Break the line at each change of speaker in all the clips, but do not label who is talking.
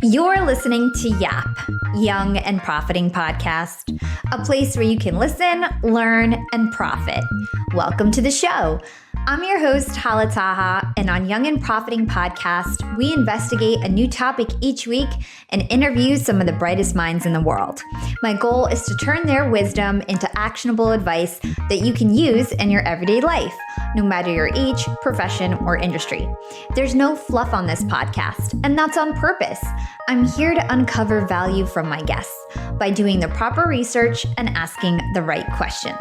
You're listening to YAP, Young and Profiting Podcast, a place where you can listen, learn, and profit. Welcome to the show. I'm your host, Hala, and on Young and Profiting Podcast, we investigate a new topic each week and interview some of the brightest minds in the world. My goal is to turn their wisdom into actionable advice that you can use in your everyday life, no matter your age, profession, or industry. There's no fluff on this podcast, and that's on purpose. I'm here to uncover value from my guests by doing the proper research and asking the right questions.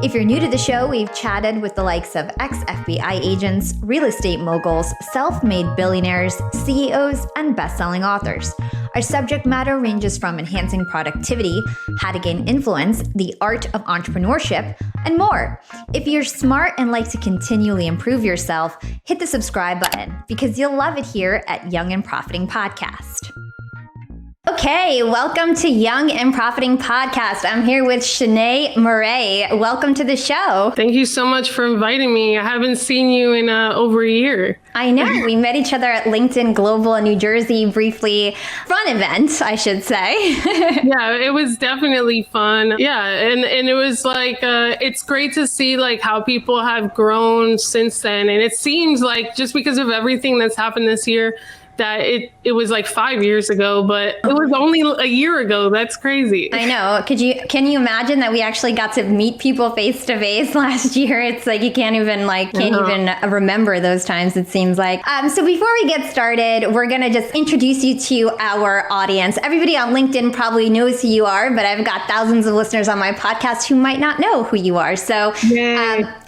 If you're new to the show, we've chatted with the likes of ex-FBI agents, real estate moguls, self-made billionaires, CEOs, and best-selling authors. Our subject matter ranges from enhancing productivity, how to gain influence, the art of entrepreneurship, and more. If you're smart and like to continually improve yourself, hit the subscribe button because you'll love it here at Young and Profiting Podcast. Okay, welcome to Young and Profiting Podcast. I'm here with Shanee Moret. Welcome to the show.
Thank you so much for inviting me. I haven't seen you in over a year.
I know. We met each other at LinkedIn Global in New Jersey briefly. Fun event, I should say.
Yeah, it was definitely fun. Yeah, and it was like, it's great to see like how people have grown since then. And it seems like just because of everything that's happened this year, that it was like 5 years ago, but it was only a year ago. That's crazy.
I know. Can you imagine that we actually got to meet people face to face last year? It's like you can't even remember those times, it seems like. So before we get started, we're gonna just introduce you to our audience. Everybody on LinkedIn probably knows who you are, but I've got thousands of listeners on my podcast who might not know who you are. So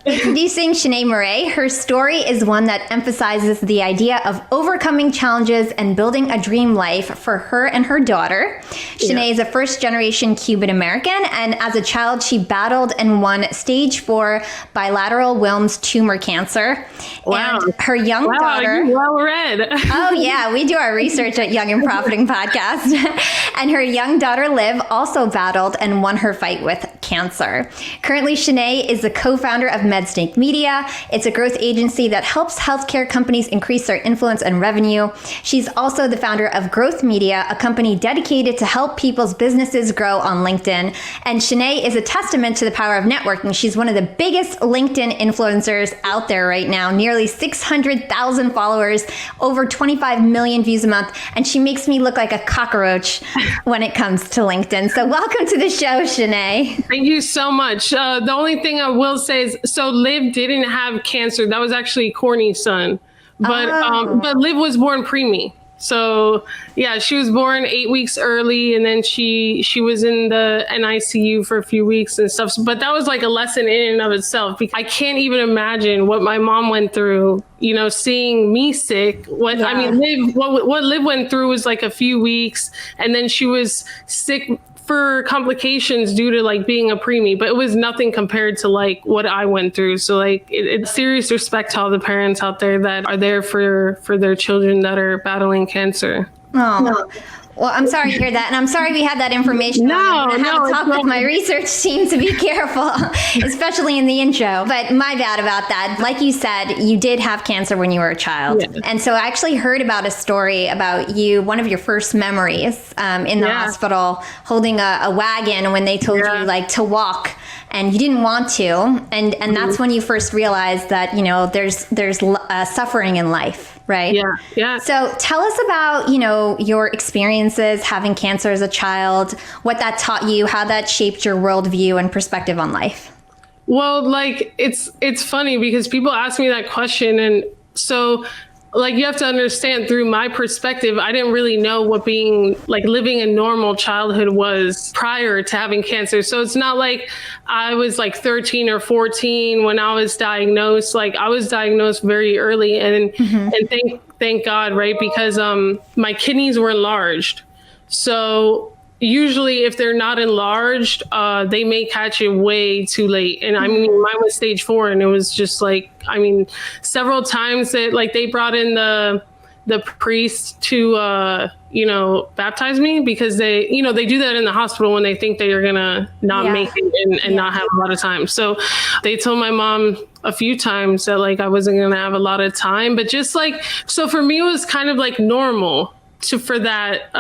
introducing Shanee Moret. Her story is one that emphasizes the idea of overcoming challenges and building a dream life for her and her daughter. Shanee is a first-generation Cuban American, and as a child, she battled and won stage 4 bilateral Wilms tumor cancer.
Wow.
And her young daughter...
You're well read.
Oh, yeah. We do our research at Young and Profiting Podcast. And her young daughter, Liv, also battled and won her fight with cancer. Currently, Shanee is the co-founder of Medsnake Media. It's a growth agency that helps healthcare companies increase their influence and revenue. She's also the founder of Growth Media, a company dedicated to help people's businesses grow on LinkedIn. And Shanee is a testament to the power of networking. She's one of the biggest LinkedIn influencers out there right now, nearly 600,000 followers, over 25 million views a month. And she makes me look like a cockroach when it comes to LinkedIn. So welcome to the show, Shanee.
Thank you so much. The only thing I will say is, so Liv didn't have cancer. That was actually Courtney's son. But Liv was born preemie. So yeah, she was born 8 weeks early, and then she was in the NICU for a few weeks and stuff. But that was like a lesson in and of itself, because I can't even imagine what my mom went through, you know, seeing me sick. What Liv went through was like a few weeks, and then she was sick for complications due to like being a preemie, but it was nothing compared to like what I went through. So like it's serious respect to all the parents out there that are there for their children that are battling cancer.
Oh, no. Well, I'm sorry to hear that. And I'm sorry we had that information. I have to talk with my research team to be careful, especially in the intro. But my bad about that. Like you said, you did have cancer when you were a child. Yeah. And so I actually heard about a story about you, one of your first memories in the hospital, holding a wagon when they told you like to walk. And you didn't want to, and that's when you first realized that, you know, there's suffering in life, right?
Yeah.
So tell us about, you know, your experiences having cancer as a child, what that taught you, how that shaped your worldview and perspective on life.
Well, like it's funny because people ask me that question, and so like you have to understand, through my perspective, I didn't really know what being like living a normal childhood was prior to having cancer. So it's not like I was like 13 or 14 when I was diagnosed. Like I was diagnosed very early, and thank God, right? Because my kidneys were enlarged. So usually if they're not enlarged, they may catch it way too late. And I mean, mine was stage 4, and it was just like, I mean, several times that like they brought in the priest to, baptize me, because they do that in the hospital when they think they are going to not make it and not have a lot of time. So they told my mom a few times that like I wasn't going to have a lot of time, but just like, so for me, it was kind of like normal. for that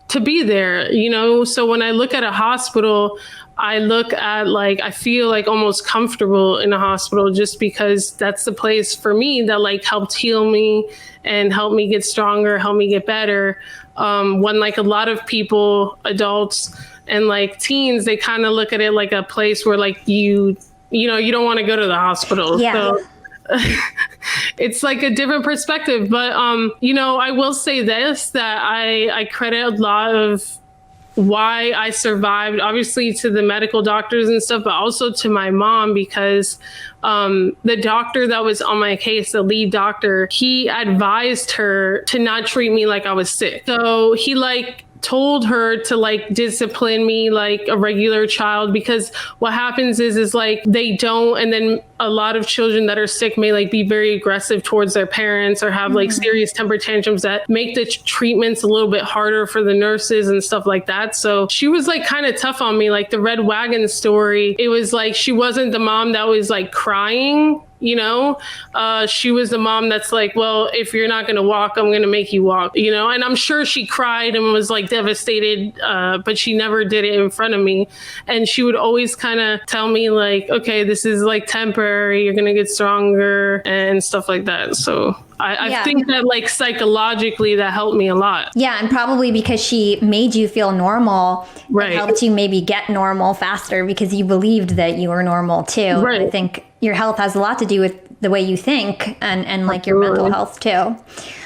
to be there, you know? So when I look at a hospital, I look at like, I feel like almost comfortable in a hospital just because that's the place for me that like helped heal me and help me get stronger, help me get better. When like a lot of people, adults and like teens, they kind of look at it like a place where like you don't want to go to the hospital.
Yeah.
So it's like a different perspective. But, I will say this, that I credit a lot of why I survived, obviously to the medical doctors and stuff, but also to my mom, because the doctor that was on my case, the lead doctor, he advised her to not treat me like I was sick. So he like told her to like discipline me like a regular child, because what happens is like they don't, and then a lot of children that are sick may like be very aggressive towards their parents or have like serious temper tantrums that make the treatments a little bit harder for the nurses and stuff like that. So she was like kind of tough on me. Like the Red Wagon story, it was like she wasn't the mom that was like crying. She was the mom that's like, well, if you're not going to walk, I'm going to make you walk, and I'm sure she cried and was like devastated, but she never did it in front of me. And she would always kind of tell me like, okay, this is like temporary, you're going to get stronger and stuff like that. So I think that like psychologically that helped me a lot.
Yeah. And probably because she made you feel normal,
right,
it helped you maybe get normal faster because you believed that you were normal too.
Right.
I think your health has a lot to do with the way you think and like your mental health too.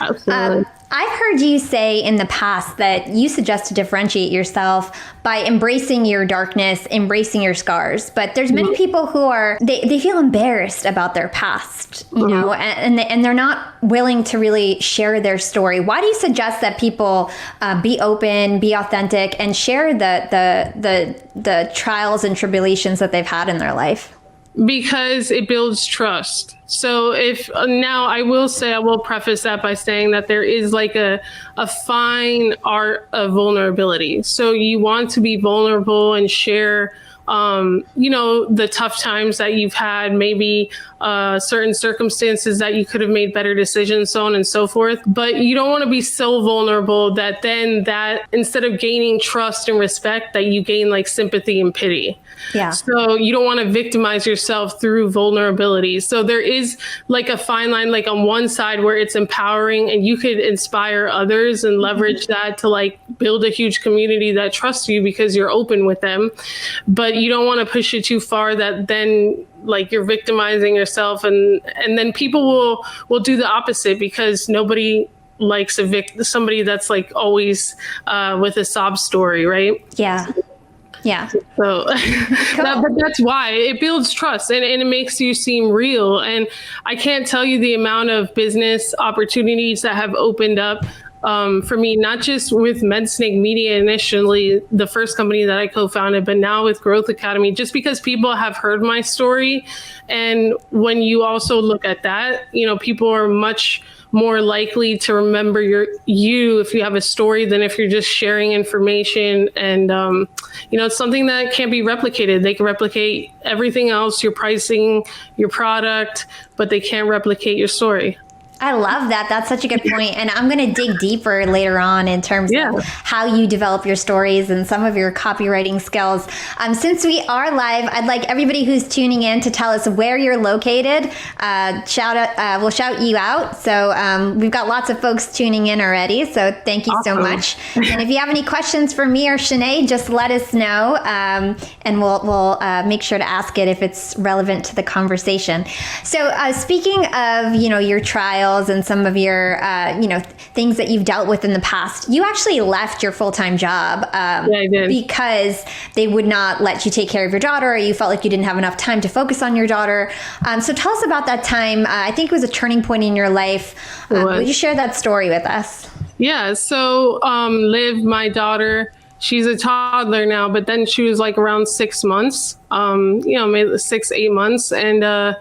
Absolutely.
I've heard you say in the past that you suggest to differentiate yourself by embracing your darkness, embracing your scars. But there's many people who are, they feel embarrassed about their past, and they're not willing to really share their story. Why do you suggest that people be open, be authentic, and share the trials and tribulations that they've had in their life?
Because it builds trust. So now I will preface that by saying that there is like a fine art of vulnerability. So you want to be vulnerable and share the tough times that you've had, maybe certain circumstances that you could have made better decisions, so on and so forth. But you don't want to be so vulnerable that then that instead of gaining trust and respect, that you gain like sympathy and pity.
Yeah.
So you don't want to victimize yourself through vulnerability. So there is like a fine line, like on one side where it's empowering and you could inspire others and leverage that to like build a huge community that trusts you because you're open with them. But you don't want to push it too far that then like you're victimizing yourself, and then people will do the opposite, because nobody likes somebody that's like always with a sob story, right?
Yeah. Yeah.
So cool. But that's why it builds trust and it makes you seem real. And I can't tell you the amount of business opportunities that have opened up for me, not just with Medsnake Media initially, the first company that I co-founded, but now with Growth Academy, just because people have heard my story. And when you also look at that, people are much more likely to remember you if you have a story than if you're just sharing information. And, it's something that can't be replicated. They can replicate everything else, your pricing, your product, but they can't replicate your story.
I love that. That's such a good point. And I'm going to dig deeper later on in terms of how you develop your stories and some of your copywriting skills. Since we are live, I'd like everybody who's tuning in to tell us where you're located. We'll shout you out. So we've got lots of folks tuning in already. So thank you so much. And if you have any questions for me or Shanee, just let us know. And we'll make sure to ask it if it's relevant to the conversation. So speaking of, your trial, and some of your, things that you've dealt with in the past, you actually left your full-time job
I did.
Because they would not let you take care of your daughter, or you felt like you didn't have enough time to focus on your daughter. So tell us about that time. I think it was a turning point in your life. Would you share that story with us?
Yeah. So Liv, my daughter, she's a toddler now, but then she was like around 6 months, maybe 6-8 months. And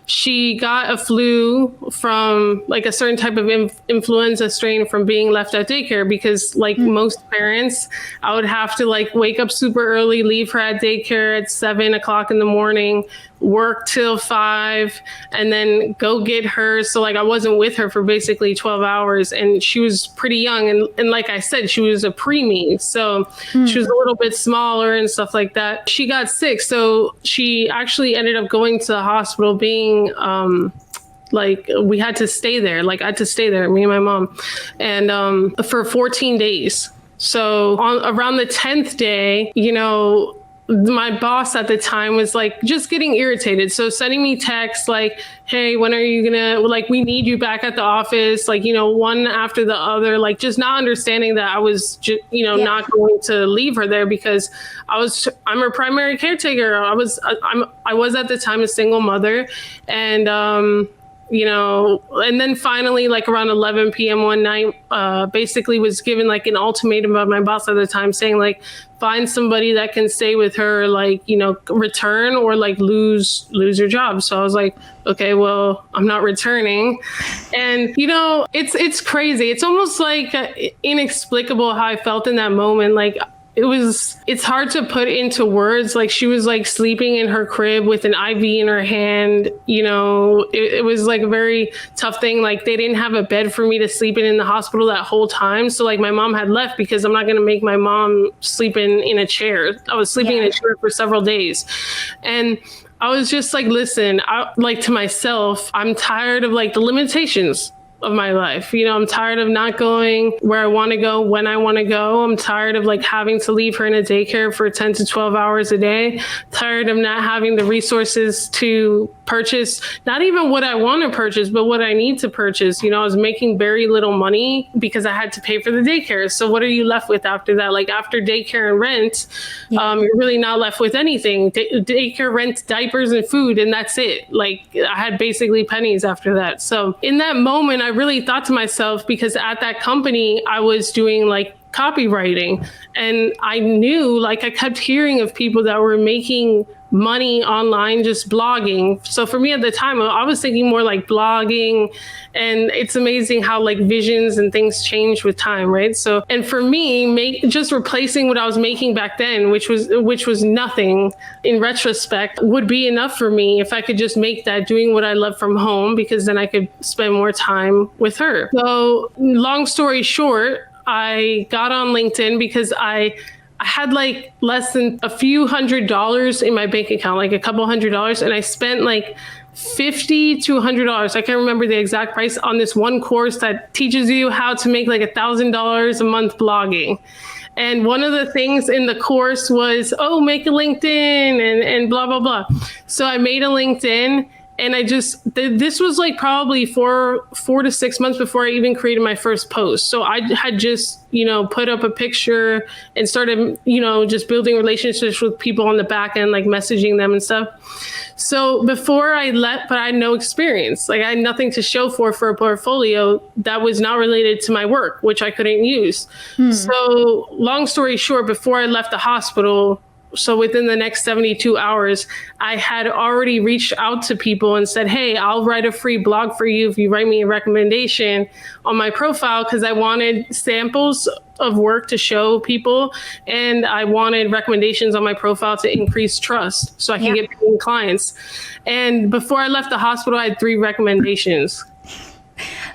she got a flu from like a certain type of influenza strain from being left at daycare, because like most parents, I would have to like wake up super early, leave her at daycare at 7 o'clock in the morning, work till 5, and then go get her. So like I wasn't with her for basically 12 hours, and she was pretty young. And like I said, she was a preemie. So she was a little bit smaller and stuff like that. She got sick. So she actually ended up going to the hospital, being like we had to stay there. Like I had to stay there, me and my mom, and for 14 days. So around the 10th day, you know, my boss at the time was like just getting irritated. So sending me texts like, hey, when are you gonna, like, we need you back at the office, like, you know, one after the other, like just not understanding that I was just, you know, not going to leave her there because I'm her primary caretaker. I was at the time a single mother, and, you know, and then finally, like around 11 p.m. one night, basically was given like an ultimatum by my boss at the time saying like, find somebody that can stay with her, like, you know, return or like lose your job. So I was like, okay, well, I'm not returning. And, you know, it's crazy. It's almost like inexplicable how I felt in that moment. Like, it's hard to put into words. Like she was like sleeping in her crib with an IV in her hand. You know, it was like a very tough thing. Like they didn't have a bed for me to sleep in the hospital that whole time. So like my mom had left because I'm not going to make my mom sleep in a chair. I was sleeping in a chair for several days. And I was just like, listen, like to myself, I'm tired of like the limitations of my life. You know, I'm tired of not going where I want to go when I want to go. I'm tired of like having to leave her in a daycare for 10 to 12 hours a day. Tired of not having the resources to purchase, not even what I want to purchase, but what I need to purchase. You know, I was making very little money because I had to pay for the daycare. So what are you left with after that? Like after daycare and rent, you're really not left with anything. Daycare, rent, diapers, and food, and that's it. Like I had basically pennies after that. So in that moment, I really thought to myself, because at that company, I was doing like copywriting, and I knew, like I kept hearing of people that were making money online just blogging. So for me at the time, I was thinking more like blogging, and it's amazing how like visions and things change with time, right? So, and for me, just replacing what I was making back then, which was nothing in retrospect, would be enough for me if I could just make that doing what I love from home, because then I could spend more time with her. So long story short, I got on LinkedIn because I had like less than a few $100s in my bank account, like a couple $100s. And I spent like $50 to $100. I can't remember the exact price on this one course that teaches you how to make like $1,000 a month blogging. And one of the things in the course was, make a LinkedIn and blah, blah, blah. So I made a LinkedIn. And this was like probably four to 6 months before I even created my first post. So I had just, you know, put up a picture and started, you know, just building relationships with people on the back end, like messaging them and stuff. So before I left, but I had no experience. Like I had nothing to show for a portfolio that was not related to my work, which I couldn't use. So long story short, before I left the hospital, so within the next 72 hours, I had already reached out to people and said, hey, I'll write a free blog for you if you write me a recommendation on my profile, because I wanted samples of work to show people, and I wanted recommendations on my profile to increase trust so I can get paying clients. And before I left the hospital, I had 3 recommendations.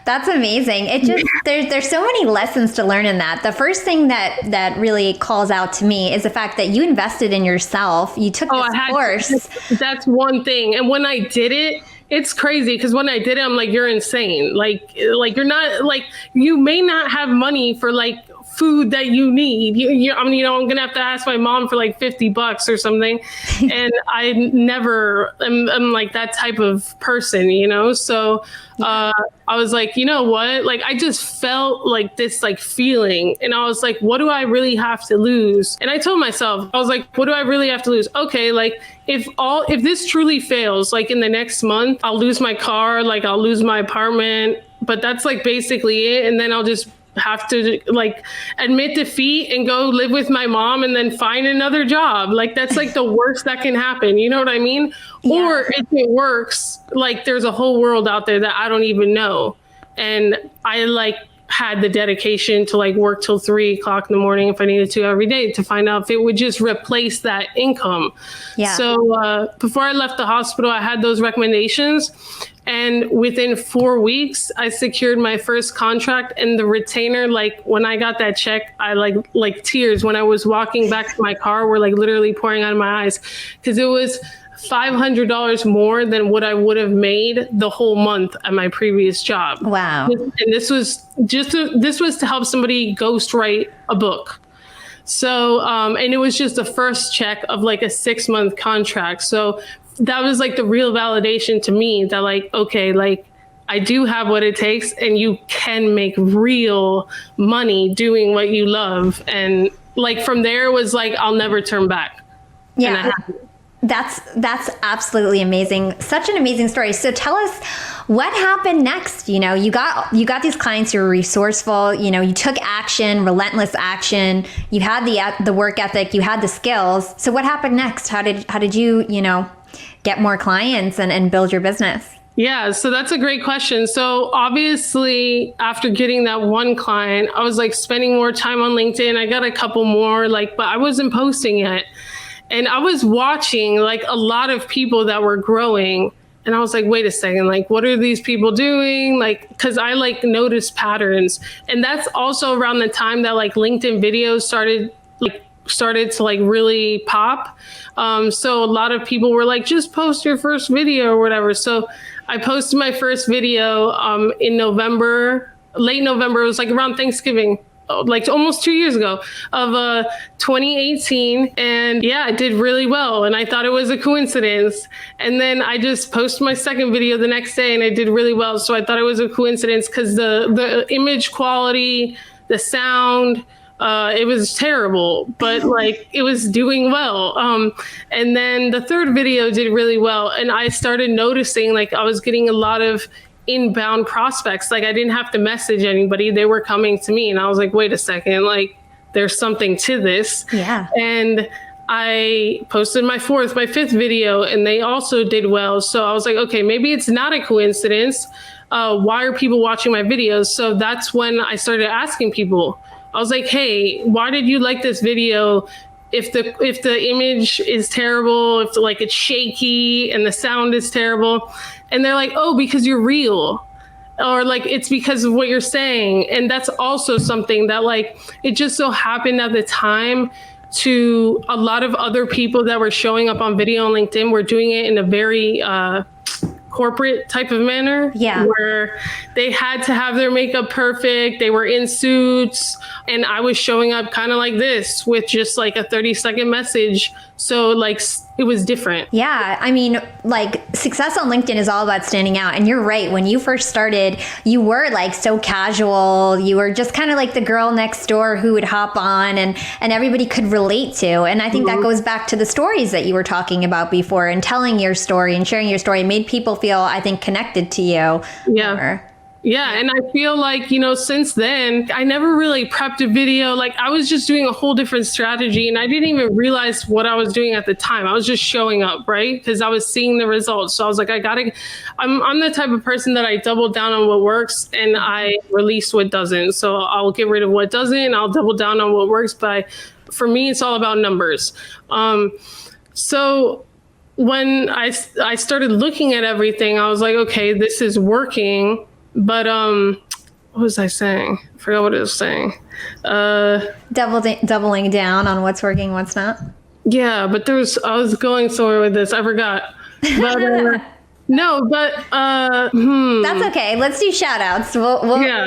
That's amazing. It just there's so many lessons to learn in that. The first thing that really calls out to me is the fact that you invested in yourself. You took this course.
That's one thing. And when I did it, it's crazy, because when I did it, I'm like, you're insane. Like you're not, like, you may not have money for like food that you need. I mean, you know, I'm going to have to ask my mom for like $50 or something. And I never, I'm like that type of person, you know? So I was like, you know what? Like, I just felt like this like feeling, and I was like, what do I really have to lose? And I told myself, I was like, what do I really have to lose? Okay, like if this truly fails, like in the next month, I'll lose my car, like I'll lose my apartment, but that's like basically it. And then I'll just have to like admit defeat and go live with my mom and then find another job. Like that's like the worst that can happen. You know what I mean? Yeah. Or if it works, like there's a whole world out there that I don't even know. And I like had the dedication to like work till 3:00 in the morning if I needed to every day to find out if it would just replace that income. Yeah. So before I left the hospital, I had those recommendations. And within 4 weeks, I secured my first contract, and the retainer, like when I got that check, I like tears when I was walking back to my car were like literally pouring out of my eyes, because it was $500 more than what I would have made the whole month at my previous job.
Wow.
And this was to help somebody ghostwrite a book. So, and it was just the first check of like a 6-month contract. So that was like the real validation to me that like, okay, like I do have what it takes, and you can make real money doing what you love. And like from there it was like, I'll never turn back.
Yeah. That's absolutely amazing. Such an amazing story. So tell us what happened next. You know, you got these clients, you were resourceful, you know, you took action, relentless action, you had the work ethic, you had the skills. So what happened next? How did you, you know, get more clients and build your business?
Yeah, so that's a great question. So obviously after getting that one client, I was like spending more time on LinkedIn. I got a couple more, like, but I wasn't posting yet. And I was watching like a lot of people that were growing. And I was like, wait a second, like, what are these people doing? Like, cause I like noticed patterns. And that's also around the time that like LinkedIn videos started to like really pop. So a lot of people were like, just post your first video or whatever. So I posted my first video in November, late November. It was like around Thanksgiving, like almost 2 years ago of 2018. And yeah, I did really well. And I thought it was a coincidence. And then I just posted my second video the next day and I did really well. So I thought it was a coincidence because the image quality, the sound, it was terrible, but like it was doing well. And then the third video did really well. And I started noticing like I was getting a lot of inbound prospects. Like I didn't have to message anybody. They were coming to me and I was like, wait a second, like there's something to this.
Yeah.
And I posted my fifth video and they also did well. So I was like, okay, maybe it's not a coincidence. Why are people watching my videos? So that's when I started asking people. I was like, hey, why did you like this video? If the image is terrible, if like it's shaky and the sound is terrible. And they're like, oh, because you're real. Or like, it's because of what you're saying. And that's also something that like, it just so happened at the time to a lot of other people that were showing up on video on LinkedIn were doing it in a very corporate type of manner.
Yeah.
Where they had to have their makeup perfect. They were in suits. And I was showing up kind of like this with just like a 30-second message. So like it was different.
Yeah. I mean, like success on LinkedIn is all about standing out. And you're right. When you first started, you were like so casual. You were just kind of like the girl next door who would hop on and everybody could relate to. And I think that goes back to the stories that you were talking about before and telling your story and sharing your story. It made people feel, I think, connected to you.
Yeah.
More.
Yeah. And I feel like, you know, since then, I never really prepped a video. Like I was just doing a whole different strategy and I didn't even realize what I was doing at the time. I was just showing up, right? Because I was seeing the results. So I was like, I'm the type of person that I double down on what works and I release what doesn't. So I'll get rid of what doesn't. I'll double down on what works. But for me, it's all about numbers. So when I started looking at everything, I was like, okay, this is working. But what was I saying? I forgot what it was saying.
Doubling down on what's working, what's not.
Yeah, but I was going somewhere with this. I forgot. But
That's okay. Let's do shout outs. Let's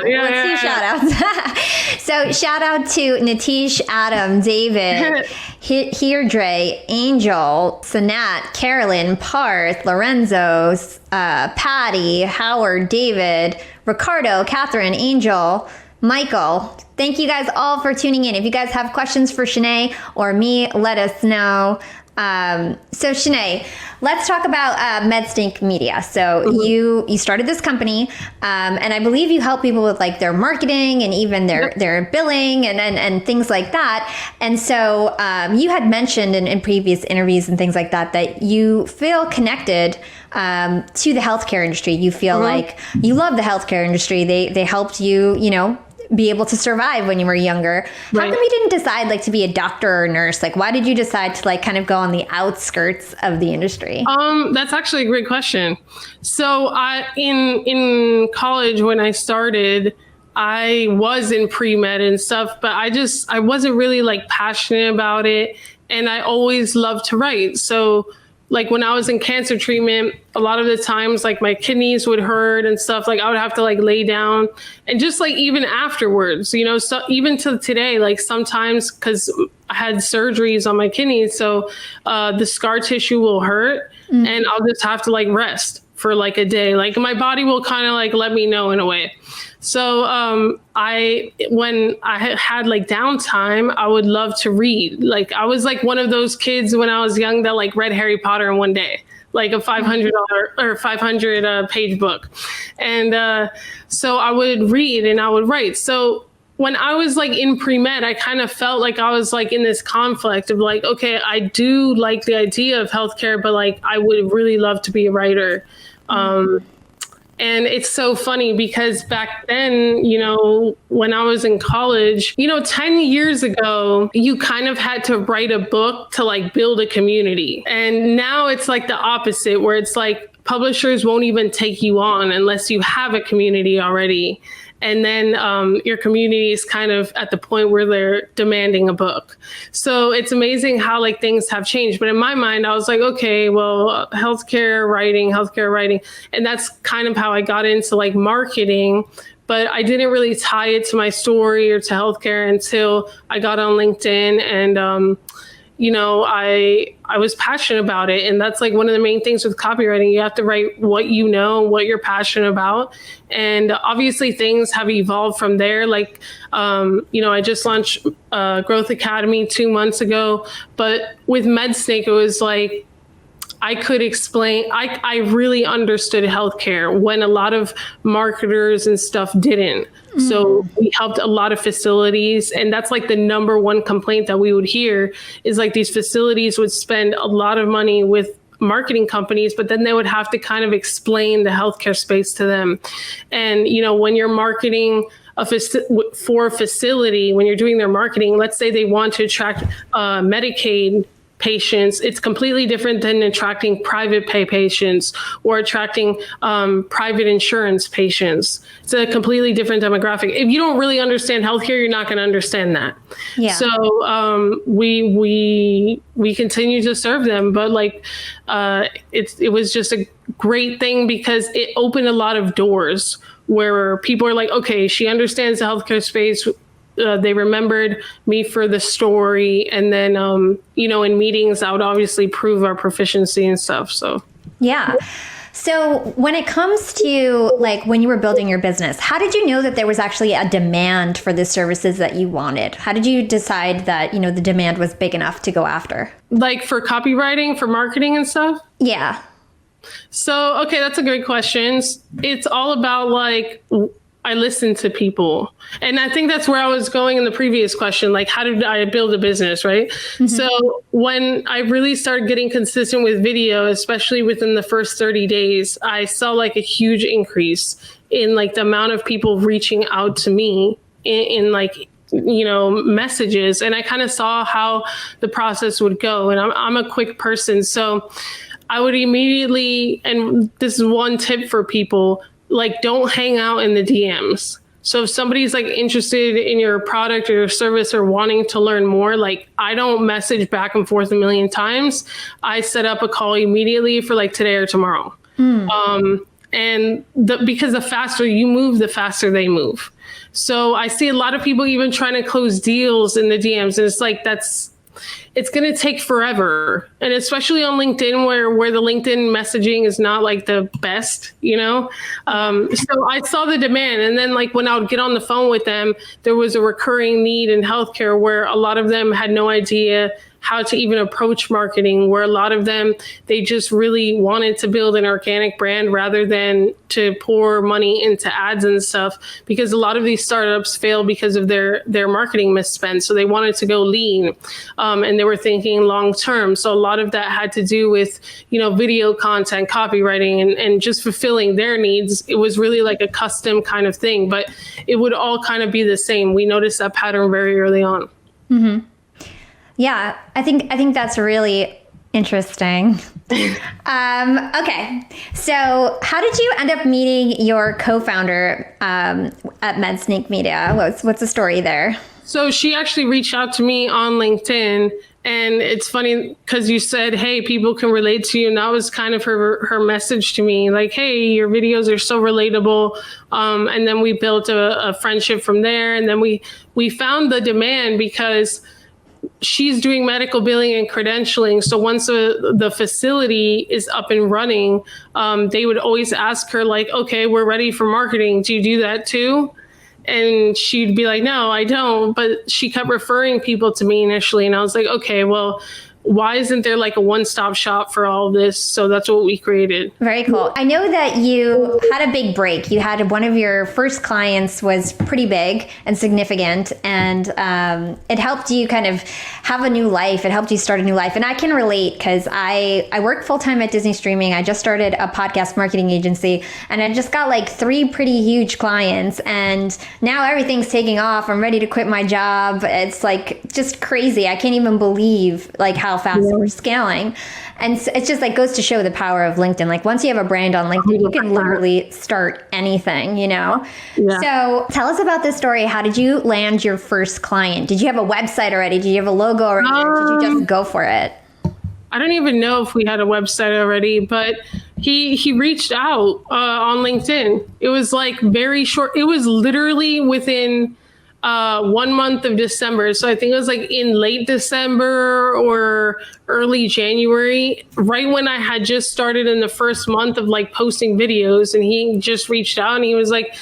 do shout outs. So shout out to Natish, Adam, David, Deirdre, Angel, Sanat, Carolyn, Parth, Lorenzo, Patty, Howard, David, Ricardo, Catherine, Angel, Michael. Thank you guys all for tuning in. If you guys have questions for Shanee or me, let us know. So Shanee, let's talk about Medsnake Media. So you started this company, and I believe you help people with like their marketing and even their billing and things like that. And so you had mentioned in previous interviews and things like that you feel connected to the healthcare industry. You feel like you love the healthcare industry. They helped you, be able to survive when you were younger. How come you didn't decide like to be a doctor or a nurse? Like, why did you decide to like kind of go on the outskirts of the industry?
That's actually a great question. So in college when I started, I was in pre-med and stuff, but I wasn't really like passionate about it. And I always loved to write. So like when I was in cancer treatment, a lot of the times like my kidneys would hurt and stuff, like I would have to like lay down, and just like even afterwards, so even to today, like sometimes because I had surgeries on my kidneys, so the scar tissue will hurt and I'll just have to like rest for like a day. Like my body will kind of like let me know in a way. So when I had like downtime, I would love to read. Like I was like one of those kids when I was young that like read Harry Potter in one day, like a $500 or 500 page book. And so I would read and I would write. So when I was like in pre-med, I kind of felt like I was like in this conflict of like, okay, I do like the idea of healthcare, but like I would really love to be a writer. And it's so funny because back then, when I was in college, 10 years ago, you kind of had to write a book to like build a community. And now it's like the opposite, where it's like publishers won't even take you on unless you have a community already. And then your community is kind of at the point where they're demanding a book. So it's amazing how like things have changed. But in my mind, I was like, okay, well, healthcare writing. And that's kind of how I got into like marketing. But I didn't really tie it to my story or to healthcare until I got on LinkedIn and I was passionate about it. And that's like one of the main things with copywriting. You have to write what you know, what you're passionate about. And obviously things have evolved from there. Like, I just launched Growth Academy 2 months ago, but with Medsnake, it was like, I could explain, I really understood healthcare when a lot of marketers and stuff didn't. So we helped a lot of facilities, and that's like the number one complaint that we would hear is like these facilities would spend a lot of money with marketing companies, but then they would have to kind of explain the healthcare space to them. And, when you're marketing for a facility, when you're doing their marketing, let's say they want to attract Medicaid patients, it's completely different than attracting private pay patients or attracting private insurance patients. It's a completely different demographic. If you don't really understand healthcare, you're not going to understand that. Yeah. So we continue to serve them, but like it was just a great thing because it opened a lot of doors where people are like, okay, she understands the healthcare space. They remembered me for the story. And then, in meetings, I would obviously prove our proficiency and stuff. So,
yeah. So when it comes to like when you were building your business, how did you know that there was actually a demand for the services that you wanted? How did you decide that, the demand was big enough to go after?
Like for copywriting, for marketing and stuff?
Yeah.
So, okay, that's a great question. It's all about like, I listen to people. And I think that's where I was going in the previous question. Like, how did I build a business, right? Mm-hmm. So when I really started getting consistent with video, especially within the first 30 days, I saw like a huge increase in like the amount of people reaching out to me in like, messages. And I kind of saw how the process would go. And I'm a quick person. So I would immediately, and this is one tip for people, like don't hang out in the DMs. So if somebody's like interested in your product or your service or wanting to learn more, like I don't message back and forth a million times. I set up a call immediately for like today or tomorrow. And because the faster you move, the faster they move. So I see a lot of people even trying to close deals in the DMs. And it's like, it's going to take forever. And especially on LinkedIn where the LinkedIn messaging is not like the best, So I saw the demand. And then like when I would get on the phone with them, there was a recurring need in healthcare where a lot of them had no idea how to even approach marketing, where a lot of them, they just really wanted to build an organic brand rather than to pour money into ads and stuff, because a lot of these startups fail because of their marketing misspent. So they wanted to go lean, and they were thinking long term. So a lot of that had to do with, video content, copywriting, and just fulfilling their needs. It was really like a custom kind of thing, but it would all kind of be the same. We noticed that pattern very early on.
Mm-hmm. Yeah, I think that's really interesting. Okay, so how did you end up meeting your co-founder at Medsnake Media? What's the story there?
So she actually reached out to me on LinkedIn, and it's funny because you said, hey, people can relate to you. And that was kind of her message to me, like, hey, your videos are so relatable. And then we built a friendship from there. And then we found the demand because she's doing medical billing and credentialing. So once the facility is up and running, they would always ask her, like, okay, we're ready for marketing. Do you do that too? And she'd be like, no, I don't. But she kept referring people to me initially. And I was like, okay, well, why isn't there like a one-stop shop for all of this? So that's what we created.
Very cool. I know that you had a big break. You had one of your first clients was pretty big and significant, and it helped you kind of have a new life. It helped you start a new life. And I can relate because I work full-time at Disney Streaming. I just started a podcast marketing agency, and I just got like 3 pretty huge clients, and now everything's taking off. I'm ready to quit my job. It's like just crazy. I can't even believe like how fast we're scaling. And so it's just like goes to show the power of LinkedIn. Like once you have a brand on LinkedIn, you can literally start anything, Yeah. So tell us about this story. How did you land your first client? Did you have a website already? Did you have a logo already? Or did you just go for it?
I don't even know if we had a website already, but he reached out on LinkedIn. It was like very short. It was literally within 1 month of December. So I think it was like in late December or early January, right when I had just started in the first month of like posting videos. And he just reached out and he was like,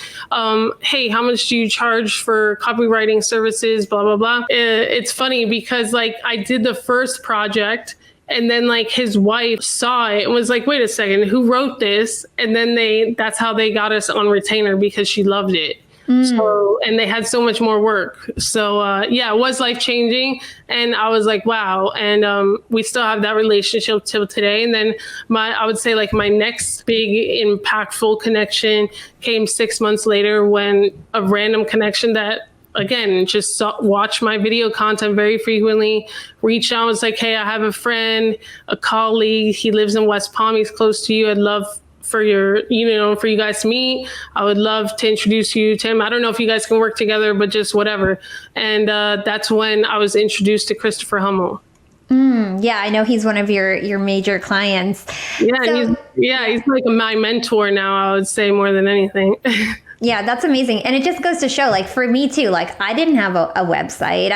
hey, how much do you charge for copywriting services? Blah, blah, blah. It's funny because like I did the first project, and then like his wife saw it and was like, wait a second, who wrote this? And then that's how they got us on retainer, because she loved it. So, and they had so much more work. So, it was life changing. And I was like, wow. And we still have that relationship till today. And then I would say like my next big impactful connection came 6 months later, when a random connection that, again, just watch my video content very frequently, reached out, was like, hey, I have a friend, a colleague. He lives in West Palm. He's close to you. I'd love for you guys to meet. I would love to introduce you to him. I don't know if you guys can work together, but just whatever. And that's when I was introduced to Christopher Hummel.
Yeah, I know he's one of your major clients.
Yeah, he's like my mentor now, I would say, more than anything.
Yeah, that's amazing. And it just goes to show, like, for me too, like, I didn't have a website.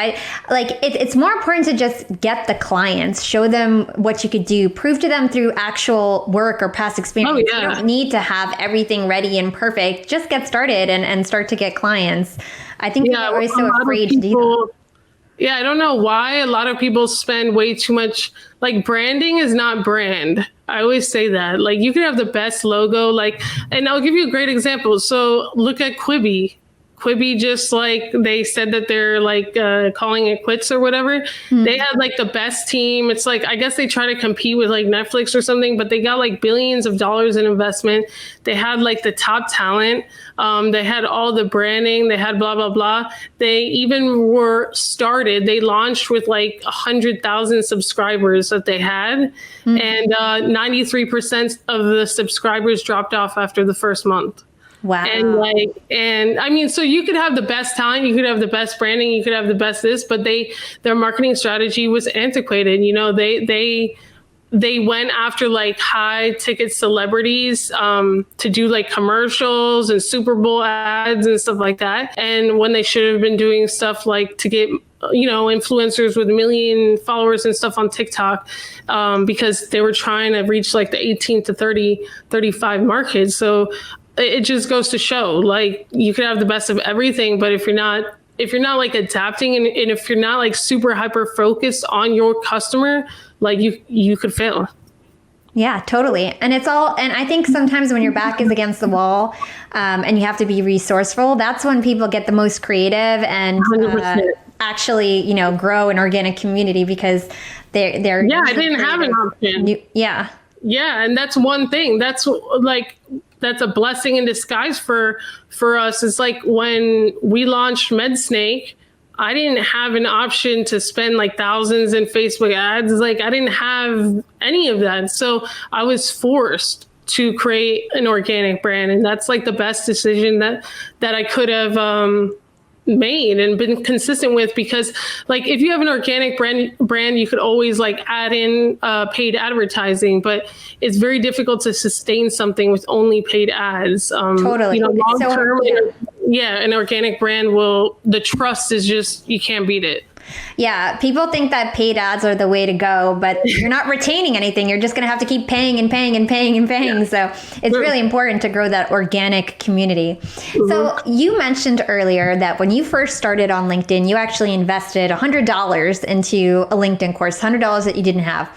It's more important to just get the clients, show them what you could do, prove to them through actual work or past experience. You don't need to have everything ready and perfect. Just get started and start to get clients. I think people are always so afraid to do that.
Yeah, I don't know why a lot of people spend way too much. Like, branding is not brand. I always say that. Like, you can have the best logo, and I'll give you a great example. So look at Quibi. Quibi, just like they said that they're like calling it quits or whatever. They had like the best team. It's like, I guess they try to compete with like Netflix or something, but they got like billions of dollars in investment. They had like the top talent. They had all the branding. They had blah, blah, blah. They even they launched with like 100,000 subscribers that they had. And 93% of the subscribers dropped off after the first month.
Wow.
And I mean, so you could have the best talent, you could have the best branding, you could have the best this, but their marketing strategy was antiquated. They went after like high ticket celebrities to do like commercials and Super Bowl ads and stuff like that. And when they should have been doing stuff like to get influencers with 1 million followers and stuff on TikTok, because they were trying to reach like the 18 to 35 market. So it just goes to show, like, you could have the best of everything, but if you're not if you're not like adapting and if you're not like super hyper focused on your customer, like you could fail.
Yeah, totally. And I think sometimes when your back is against the wall, and you have to be resourceful, that's when people get the most creative and actually, grow an organic community, because they're
I didn't have an option.
Yeah,
and that's one thing. That's a blessing in disguise for us. It's like when we launched Medsnake, I didn't have an option to spend like thousands in Facebook ads. Like I didn't have any of that. So I was forced to create an organic brand. And that's like the best decision that I could have made and been consistent with, because like if you have an organic brand, you could always like add in paid advertising, but it's very difficult to sustain something with only paid ads.
Totally.
Long term, an organic brand the trust is just, you can't beat it.
Yeah, people think that paid ads are the way to go, but you're not retaining anything. You're just going to have to keep paying and paying and paying and paying. So it's really important to grow that organic community. Mm-hmm. So you mentioned earlier that when you first started on LinkedIn, you actually invested $100 into a LinkedIn course, $100 that you didn't have.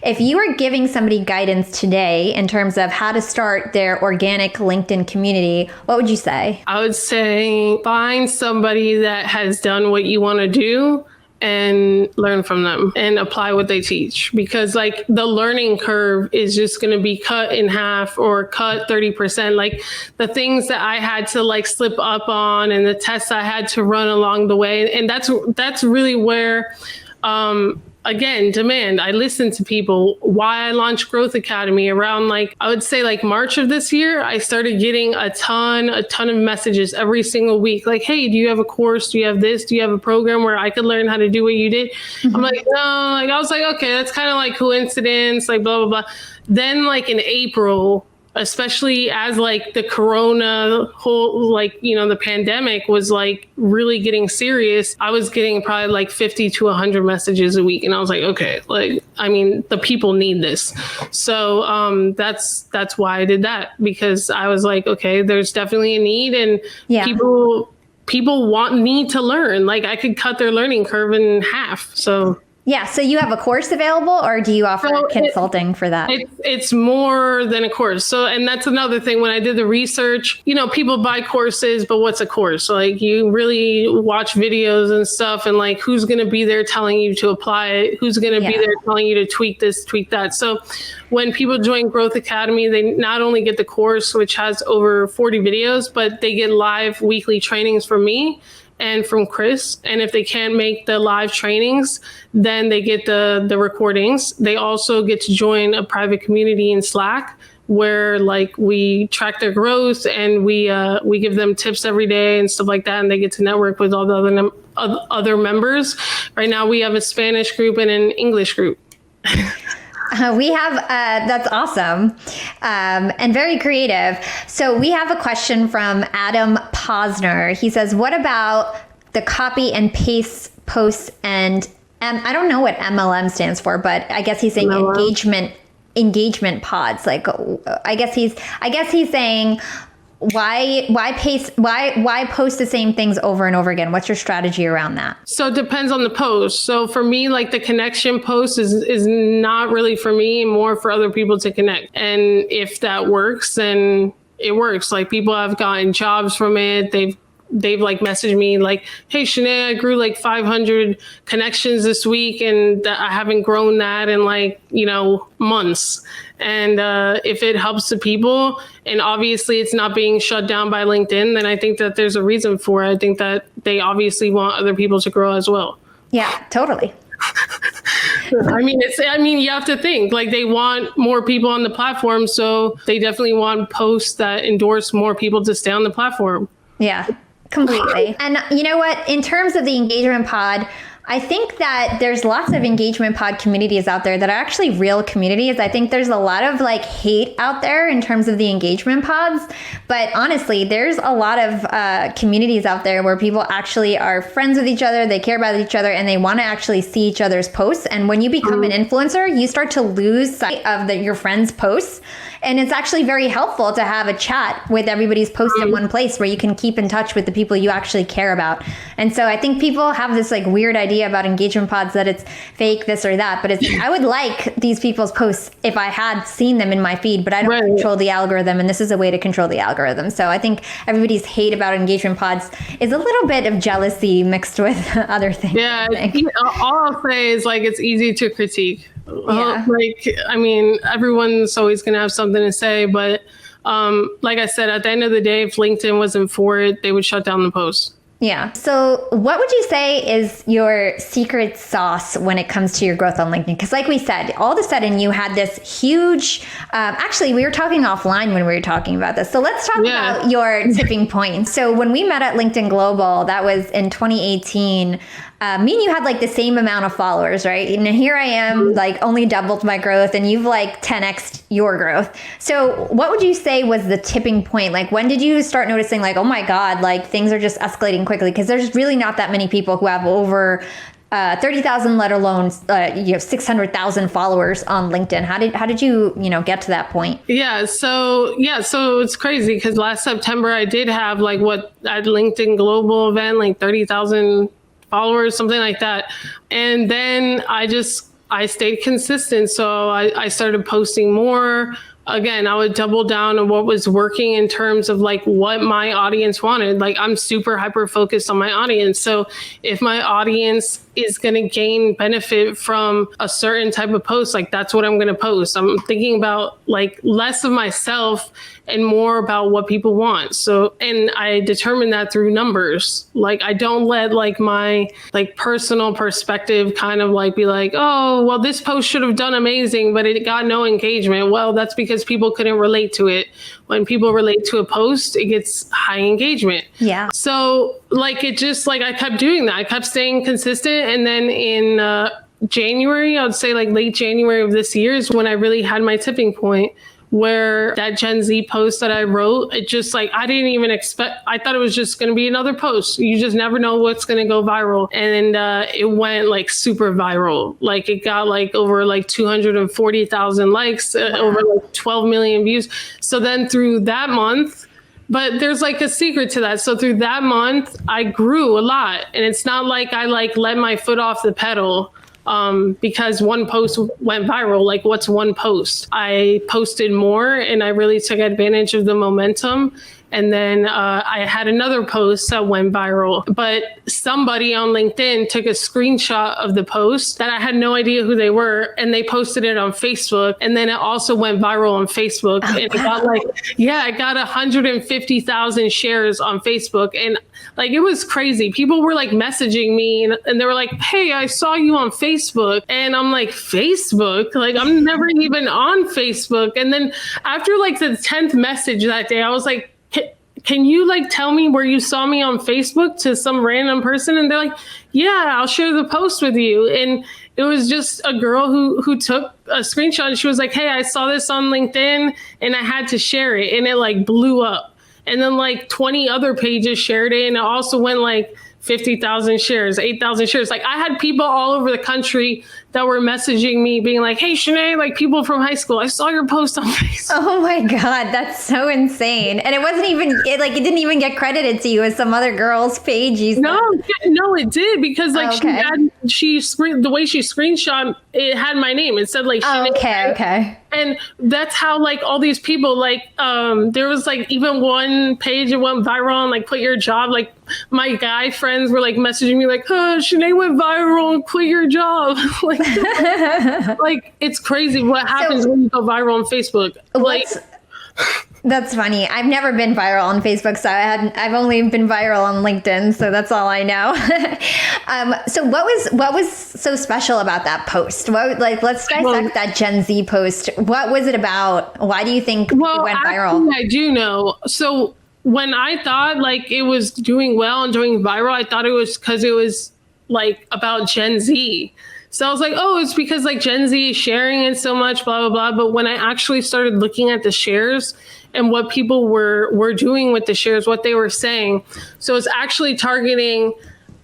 If you were giving somebody guidance today in terms of how to start their organic LinkedIn community, what would you say?
I would say find somebody that has done what you want to do and learn from them and apply what they teach, because like the learning curve is just going to be cut in half or cut 30%. Like the things that I had to like slip up on and the tests I had to run along the way. And that's really where, again, demand. I listened to people. Why I launched Growth Academy around like, I would say like March of this year, I started getting a ton of messages every single week. Like, hey, do you have a course? Do you have this? Do you have a program where I could learn how to do what you did? Mm-hmm. I'm like, no, like, I was like, okay, that's kind of like coincidence, like blah, blah, blah. Then like in April, especially as like the corona whole, like, the pandemic was like really getting serious, I was getting probably like 50 to 100 messages a week. And I was like, okay, like, I mean, the people need this. So that's why I did that, because I was like, okay, there's definitely a need, and people need to learn. Like I could cut their learning curve in half. So
yeah. So you have a course available, or do you offer consulting for that?
It's more than a course. So, and that's another thing. When I did the research, people buy courses, but what's a course? Like you really watch videos and stuff, and like who's going to be there telling you to apply it? Who's going to be there telling you to tweak this, tweak that? So when people join Growth Academy, they not only get the course, which has over 40 videos, but they get live weekly trainings from me and from Chris. And if they can't make the live trainings, then they get the recordings. They also get to join a private community in Slack where like we track their growth and we give them tips every day and stuff like that. And they get to network with all the other members. Right now we have a Spanish group and an English group.
We have, that's awesome, and very creative. So we have a question from Adam Posner. He says, what about the copy and paste posts and I don't know what MLM stands for, but I guess he's saying engagement pods. Like, I guess he's saying, why post the same things over and over again? What's your strategy around that?
So it depends on the post. So for me, like the connection post is not really for me, more for other people to connect. And if that works, then it works. Like people have gotten jobs from it. They've like messaged me like, hey, Shanee, I grew like 500 connections this week and I haven't grown that in like, months. And if it helps the people, and obviously it's not being shut down by LinkedIn, then I think that there's a reason for it. I think that they obviously want other people to grow as well.
Yeah, totally.
I mean, you have to think like they want more people on the platform. So they definitely want posts that endorse more people to stay on the platform.
Yeah, completely. And you know what? In terms of the engagement pod, I think that there's lots of engagement pod communities out there that are actually real communities. I think there's a lot of like hate out there in terms of the engagement pods, but honestly, there's a lot of communities out there where people actually are friends with each other, they care about each other, and they want to actually see each other's posts. And when you become an influencer, you start to lose sight of your friends' posts. And it's actually very helpful to have a chat with everybody's posts in one place where you can keep in touch with the people you actually care about. And so I think people have this like weird idea about engagement pods that it's fake, this or that. But it's I would like these people's posts if I had seen them in my feed, but I don't control the algorithm. And this is a way to control the algorithm. So I think everybody's hate about engagement pods is a little bit of jealousy mixed with other things.
Yeah. All I'll say is like it's easy to critique.
Yeah.
Like, I mean, everyone's always going to have something to say, but like I said, at the end of the day, if LinkedIn wasn't for it, they would shut down the post.
Yeah. So what would you say is your secret sauce when it comes to your growth on LinkedIn? Because like we said, all of a sudden you had this huge, actually, we were talking offline when we were talking about this. So let's talk about your tipping point. So when we met at LinkedIn Global, that was in 2018, me and you had like the same amount of followers, right? And here I am, like only doubled my growth, and you've like 10x'd your growth. So what would you say was the tipping point? Like when did you start noticing like, oh my God, like things are just escalating quickly? Because there's really not that many people who have over 30,000, let alone 600,000 followers on LinkedIn. How did you get to that point?
So it's crazy because last September I did have like at LinkedIn Global event, like 30,000 followers, something like that. And then I stayed consistent. So I started posting more. Again, I would double down on what was working in terms of like what my audience wanted. Like I'm super hyper focused on my audience. So if my audience is going to gain benefit from a certain type of post, like that's what I'm going to post. I'm thinking about like less of myself and more about what people want. So, and I determine that through numbers. Like I don't let like my like personal perspective kind of like be like, oh, well, this post should have done amazing, but it got no engagement. Well, that's because people couldn't relate to it. When people relate to a post, it gets high engagement.
Yeah.
So like, it just like, I kept doing that. I kept staying consistent. And then in January, I would say like late January of this year is when I really had my tipping point, where that Gen Z post that I wrote, it just like, I didn't even expect, I thought it was just going to be another post. You just never know what's going to go viral. And it went like super viral. Like it got like over like 240,000 likes, over like 12 million views. So then through that month, but there's like a secret to that. So through that month, I grew a lot. And it's not like I like let my foot off the pedal because one post went viral. Like what's one post? I posted more and I really took advantage of the momentum. And then I had another post that went viral, but somebody on LinkedIn took a screenshot of the post that I had no idea who they were, and they posted it on Facebook. And then it also went viral on Facebook. And it got like, it got 150,000 shares on Facebook. And like, it was crazy. People were like messaging me and they were like, hey, I saw you on Facebook. And I'm like, Facebook? Like, I'm never even on Facebook. And then after like the 10th message that day, I was like, can you like tell me where you saw me on Facebook, to some random person? And they're like, yeah, I'll share the post with you. And it was just a girl who took a screenshot and she was like, hey, I saw this on LinkedIn and I had to share it. And it like blew up. And then like 20 other pages shared it. And it also went like 50,000 shares, 8,000 shares. Like I had people all over the country that were messaging me being like, hey, Shanee, like people from high school, I saw your post on Facebook.
Oh my God, that's so insane. And it wasn't even, it didn't even get credited to you as some other girl's page.
No, it did, because like the way she screenshot, it had my name. It said like, Shanee.
Okay.
And that's how like all these people, like there was like even one page that went viral and like quit your job. Like my guy friends were like messaging me like, oh, Shanee went viral and quit your job. Like it's crazy what happens when you go viral on Facebook. Like
that's funny. I've never been viral on Facebook, so I've only been viral on LinkedIn, so that's all I know. So what was so special about that post? Let's dissect that Gen Z post. What was it about? Why do you think it went viral?
I do know. So when I thought like it was doing well and doing viral, I thought it was because it was like about Gen Z. So I was like, oh, it's because like Gen Z is sharing it so much, blah, blah, blah. But when I actually started looking at the shares and what people were doing with the shares, what they were saying. So it's actually targeting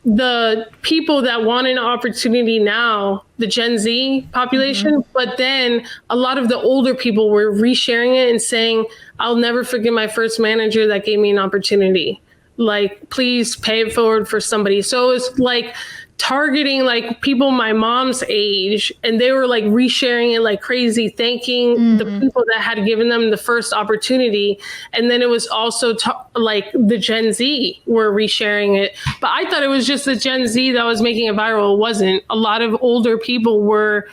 the people that want an opportunity now, the Gen Z population. But then a lot of the older people were resharing it and saying, I'll never forget my first manager that gave me an opportunity. Like, please pay it forward for somebody. So it's like targeting like people my mom's age, and they were like resharing it like crazy, thanking the people that had given them the first opportunity. And then it was also like the Gen Z were resharing it. But I thought it was just the Gen Z that was making it viral. It wasn't. A lot of older people were,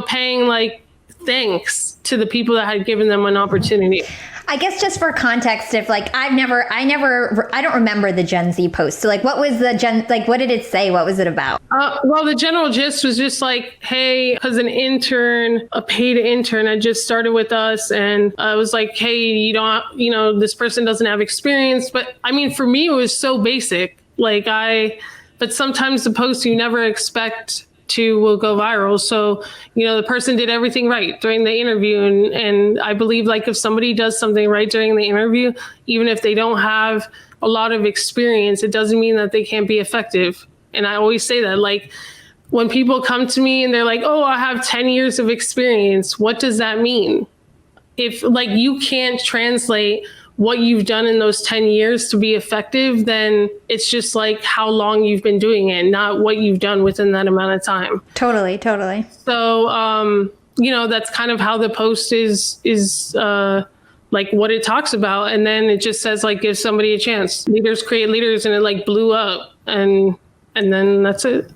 paying like thanks to the people that had given them an opportunity.
I guess just for context, if like I don't remember the Gen Z post. So like, what was the what did it say? What was it about?
Well, the general gist was just like, hey, as an intern, a paid intern, I just started with us. And I was like, hey, this person doesn't have experience. But I mean, for me, it was so basic. But sometimes the posts you never expect to will go viral. So, the person did everything right during the interview. And I believe like if somebody does something right during the interview, even if they don't have a lot of experience, it doesn't mean that they can't be effective. And I always say that, like, when people come to me and they're like, oh, I have 10 years of experience, what does that mean? If like you can't translate what you've done in those 10 years to be effective, then it's just like how long you've been doing it, not what you've done within that amount of time.
Totally.
So, that's kind of how the post is like what it talks about. And then it just says like, give somebody a chance. Leaders create leaders, and it like blew up. And then that's it.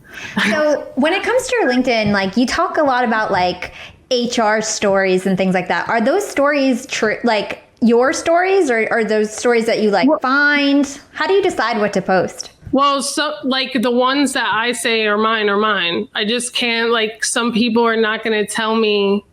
So when it comes to your LinkedIn, like you talk a lot about like HR stories and things like that. Are those stories true? Like, your stories, or are those stories that you find? How do you decide what to post?
Well, so like the ones that I say are mine. I just can't, like, some people are not going to tell me,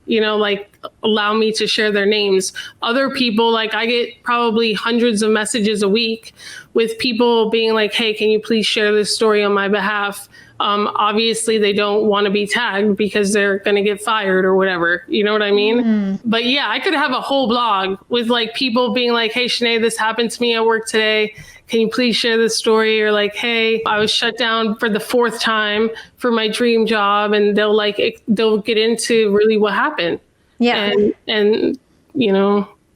allow me to share their names. Other people, like I get probably hundreds of messages a week with people being like, hey, can you please share this story on my behalf? Obviously, they don't want to be tagged because they're going to get fired or whatever. You know what I mean? But yeah, I could have a whole blog with like people being like, hey, Shanee, this happened to me at work today. Can you please share this story? Or like, hey, I was shut down for the 4th time for my dream job. And they'll get into really what happened.
Yeah.
And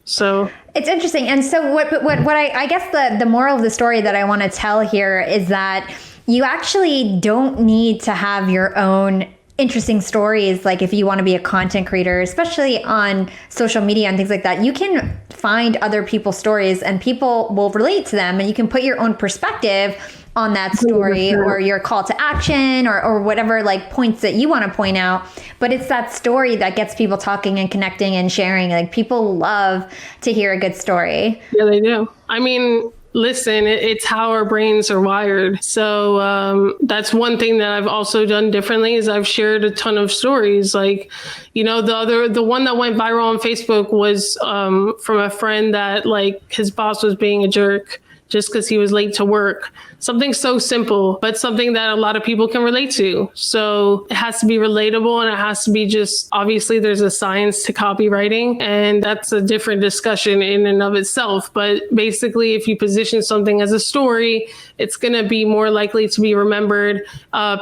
so.
It's interesting. And so what I guess the moral of the story that I want to tell here is that you actually don't need to have your own interesting stories. Like if you want to be a content creator, especially on social media and things like that, you can find other people's stories and people will relate to them, and you can put your own perspective on that story or your call to action or whatever like points that you want to point out. But it's that story that gets people talking and connecting and sharing. Like people love to hear a good story.
Yeah, they do. I mean, listen, it's how our brains are wired. So that's one thing that I've also done differently is I've shared a ton of stories. Like, the one that went viral on Facebook was from a friend that like his boss was being a jerk just because he was late to work. Something so simple, but something that a lot of people can relate to. So it has to be relatable, and it has to be just, obviously there's a science to copywriting, and that's a different discussion in and of itself. But basically, if you position something as a story, it's going to be more likely to be remembered.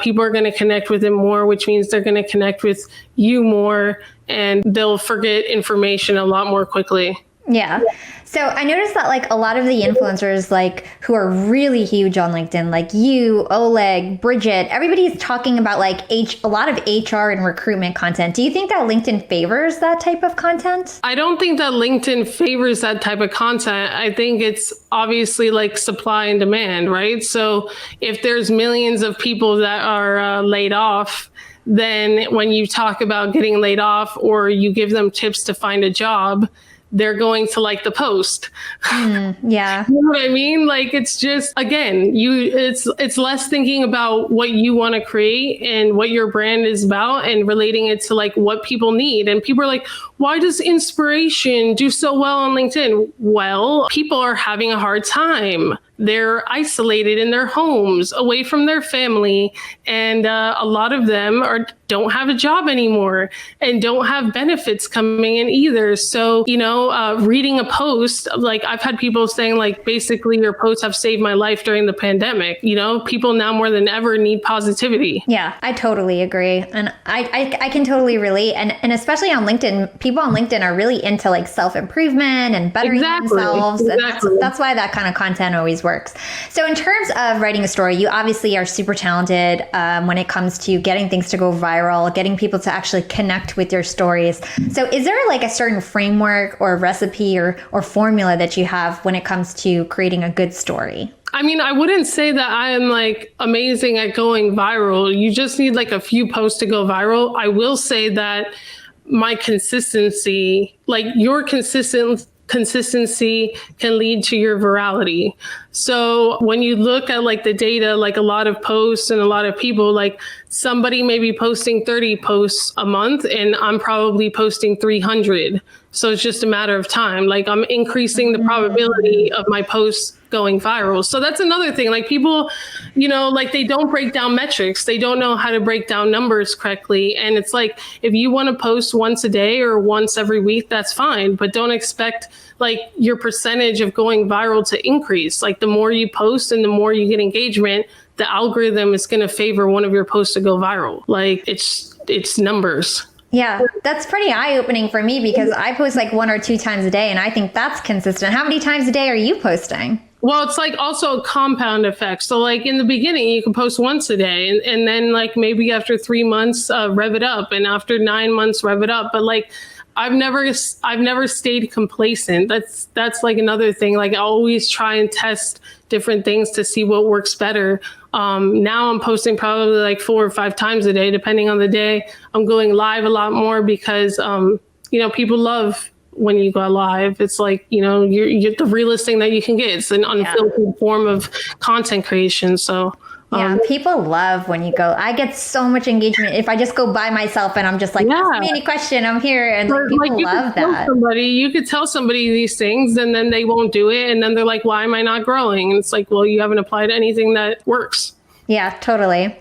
People are going to connect with it more, which means they're going to connect with you more, and they'll forget information a lot more quickly.
Yeah. So I noticed that like a lot of the influencers like who are really huge on LinkedIn, like you, Oleg, Bridget, everybody's talking about like a lot of HR and recruitment content. Do you think that LinkedIn favors that type of content?
I don't think that LinkedIn favors that type of content. I think it's obviously like supply and demand, right? So if there's millions of people that are laid off, then when you talk about getting laid off or you give them tips to find a job, they're going to like the post.
Yeah.
You know what I mean? Like, it's just, again, it's less thinking about what you want to create and what your brand is about and relating it to like what people need. And people are like, why does inspiration do so well on LinkedIn? Well, people are having a hard time. they're isolated in their homes, away from their family. And a lot of them don't have a job anymore and don't have benefits coming in either. So, reading a post, like I've had people saying, like, basically your posts have saved my life during the pandemic. People now more than ever need positivity.
Yeah, I totally agree. And I can totally relate. And especially on LinkedIn, people on LinkedIn are really into like self-improvement and bettering themselves.
Exactly.
And that's why that kind of content always works. So in terms of writing a story, you obviously are super talented when it comes to getting things to go viral, getting people to actually connect with your stories. So is there like a certain framework or recipe or formula that you have when it comes to creating a good story?
I mean, I wouldn't say that I am like amazing at going viral. You just need like a few posts to go viral. I will say that my consistency, like your consistency can lead to your virality. So when you look at like the data, like a lot of posts and a lot of people, like somebody may be posting 30 posts a month and I'm probably posting 300. So it's just a matter of time. Like I'm increasing the probability of my posts going viral. So that's another thing. Like people, like they don't break down metrics. They don't know how to break down numbers correctly. And it's like, if you want to post once a day or once every week, that's fine. But don't expect like your percentage of going viral to increase. Like the more you post and the more you get engagement, the algorithm is going to favor one of your posts to go viral. Like it's numbers.
Yeah, that's pretty eye-opening for me because I post like 1 or 2 times a day and I think that's consistent. How many times a day are you posting?
Well, it's like also a compound effect. So like in the beginning, you can post once a day and then like maybe after 3 months, rev it up. And after 9 months, rev it up. But like I've never stayed complacent. That's like another thing. Like I always try and test different things to see what works better. Now I'm posting probably like 4 or 5 times a day, depending on the day. I'm going live a lot more because, people love when you go live. It's like, you're the realest thing that you can get. It's an unfiltered form of content creation. So
yeah, people love when you go. I get so much engagement if I just go by myself and I'm just like, ask me any question, I'm here. And like, people love that.
You could tell somebody these things and then they won't do it. And then they're like, why am I not growing? And it's like, well, you haven't applied anything that works.
Yeah, totally.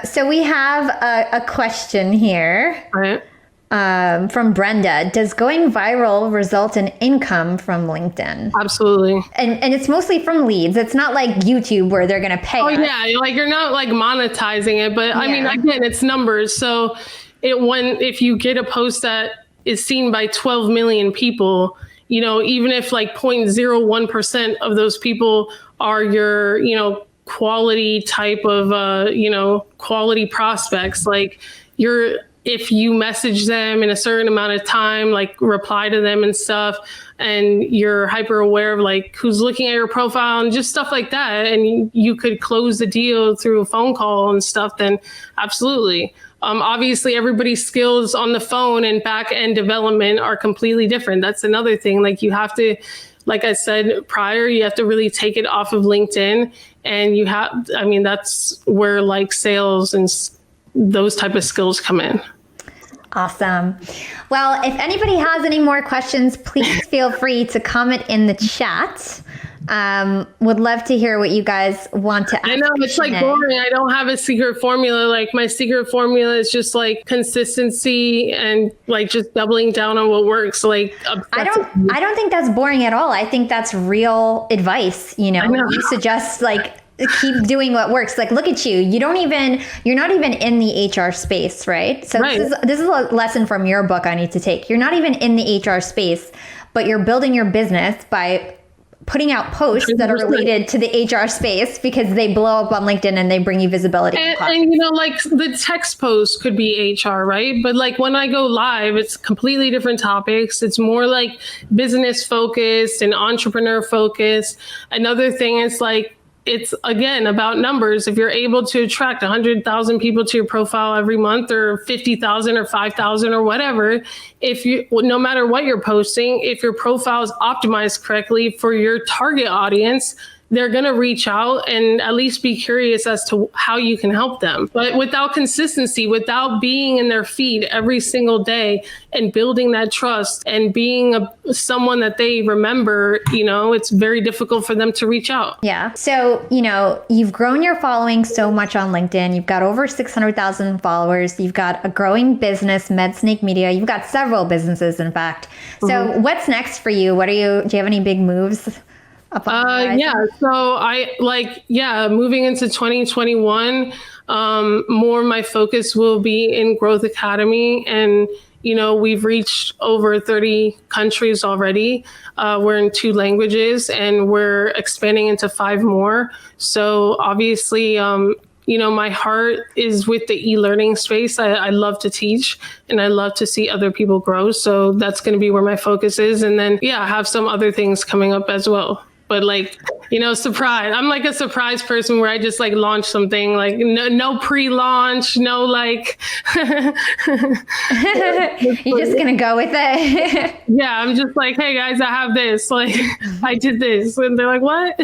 So we have a question here.
All right.
From Brenda. Does going viral result in income from LinkedIn?
Absolutely.
And it's mostly from leads. It's not like YouTube where they're going to pay us.
Yeah. Like you're not like monetizing it, but I mean, again, it's numbers. So if you get a post that is seen by 12 million people, even if like 0.01% of those people are your, quality type of, quality prospects, like if you message them in a certain amount of time, like reply to them and stuff, and you're hyper aware of like who's looking at your profile and just stuff like that, and you could close the deal through a phone call and stuff, then absolutely. Obviously, everybody's skills on the phone and back end development are completely different. That's another thing. Like you have to, like I said prior, you have to really take it off of LinkedIn, and that's where like sales and those type of skills come in.
Awesome. Well, if anybody has any more questions, please feel free to comment in the chat. Would love to hear what you guys want to ask.
I know it's like boring. I don't have a secret formula. Like my secret formula is just like consistency and like just doubling down on what works. Like
I don't think that's boring at all. I think that's real advice. You suggest like keep doing what works. Like, look at you. You're not even in the HR space, right? So right. This is a lesson from your book I need to take. You're not even in the HR space, but you're building your business by putting out posts that are related to the HR space because they blow up on LinkedIn and they bring you visibility.
And like the text post could be HR, right? But like when I go live, it's completely different topics. It's more like business focused and entrepreneur focused. Another thing is like, it's again about numbers. If you're able to attract 100,000 people to your profile every month, or 50,000 or 5,000 or whatever, no matter what you're posting, if your profile is optimized correctly for your target audience, they're going to reach out and at least be curious as to how you can help them. But without consistency, without being in their feed every single day and building that trust and being someone that they remember, it's very difficult for them to reach out.
Yeah. So, you've grown your following so much on LinkedIn. You've got over 600,000 followers. You've got a growing business, Medsnake Media. You've got several businesses, in fact. So what's next for you? Do you have any big moves?
So moving into 2021, more my focus will be in Growth Academy. And, we've reached over 30 countries already. We're in 2 languages and we're expanding into 5 more. So obviously, my heart is with the e-learning space. I love to teach and I love to see other people grow. So that's going to be where my focus is. And then, I have some other things coming up as well. But surprise. I'm like a surprise person where I just launch something, no pre-launch, no
You're just going to go with it.
Yeah, I'm just like, hey guys, I have this. I did this. And they're like, what?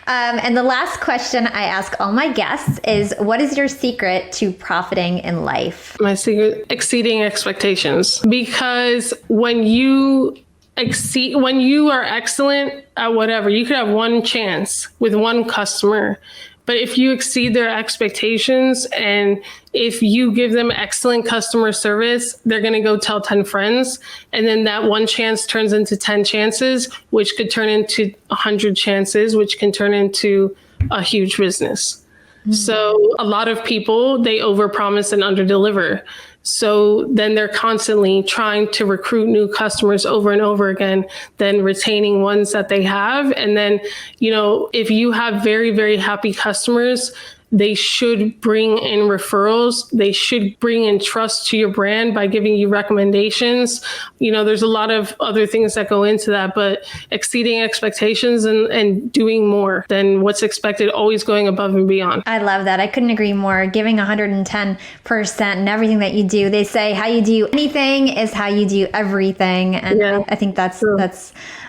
And the last question I ask all my guests is, what is your secret to profiting in life?
My secret, exceeding expectations. Because when you are excellent at whatever, you could have one chance with one customer. But if you exceed their expectations and if you give them excellent customer service, they're going to go tell 10 friends. And then that one chance turns into 10 chances, which could turn into 100 chances, which can turn into a huge business. Mm-hmm. So a lot of people, they overpromise and underdeliver. So then they're constantly trying to recruit new customers over and over again, then retaining ones that they have. And then, if you have very, very happy customers, they should bring in referrals. They should bring in trust to your brand by giving you recommendations. There's a lot of other things that go into that, but exceeding expectations and doing more than what's expected, always going above and beyond.
I love that. I couldn't agree more. Giving 110% in everything that you do. They say how you do anything is how you do everything. And I think that's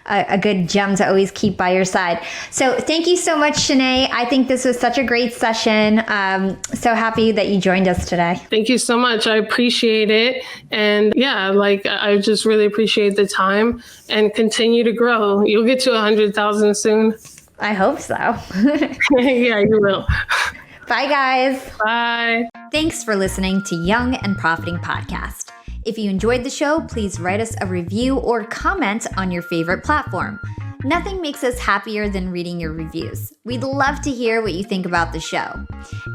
a good gem to always keep by your side. So thank you so much, Shanee. I think this was such a great session. So happy that you joined us today.
Thank you so much. I appreciate it. And I just really appreciate the time and continue to grow. You'll get to 100,000 soon.
I hope so.
Yeah, you will.
Bye, guys.
Bye.
Thanks for listening to Young and Profiting Podcast. If you enjoyed the show, please write us a review or comment on your favorite platform. Nothing makes us happier than reading your reviews. We'd love to hear what you think about the show.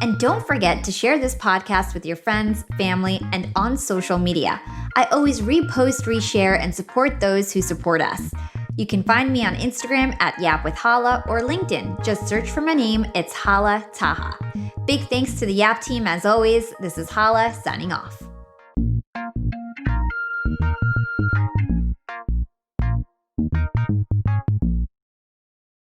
And don't forget to share this podcast with your friends, family, and on social media. I always repost, reshare, and support those who support us. You can find me on Instagram at YAP with Hala or LinkedIn. Just search for my name. It's Hala Taha. Big thanks to the YAP team as always. This is Hala signing off.